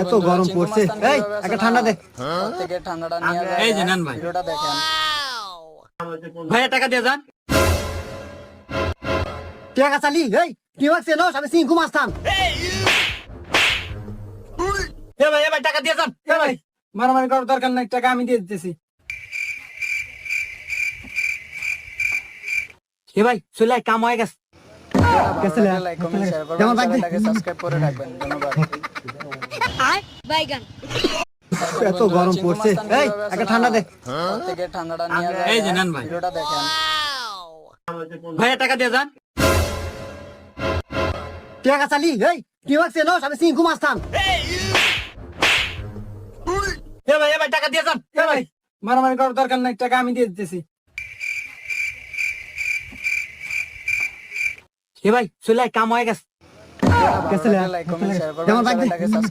এত গরম পড়ছে। এই একটা ঠান্ডা দে। থেকে ঠান্ডাটা নিয়ে যায়। এই যে নেন ভাই। ভিডিওটা দেখেন। ভাইয়া টাকা দিয়ে যান। টাকা চালি এই কি হচ্ছে না আমি সিংকু মাস্তান। এ ভাই টাকা দিয়ে যান। এ ভাই মারামারি করার দরকার নাই, টাকা আমি দিয়ে দিতেছি। এ ভাই চলে আয়, কাম হয়ে গেছে। কেসে লে? লাইক কমেন্ট শেয়ার করবেন, যেমন বাগদে। চ্যানেলটাকে সাবস্ক্রাইব করে রাখবেন। ধন্যবাদ। বাইগান এত গরম পড়ছে। এই একটা ঠান্ডা দে। থেকে ঠান্ডাটা নিয়ে যায়। এই যে নেন ভাই। ভিডিওটা দেখেন। ভাইয়া টাকা দিয়ে যান। টাকা চালি এই কি হচ্ছে না আমি সিংকু মাস্তান। এ ভাই টাকা দিয়ে যান। এ ভাই মারামারি করার দরকার নাই, টাকা আমি দিয়ে দিতেছি। এ ভাই চলে আয়, কাম হয়ে গেছে। কেসে লে? লাইক কমেন্ট শেয়ার করবেন, যেমন বাগদে। চ্যানেলটাকে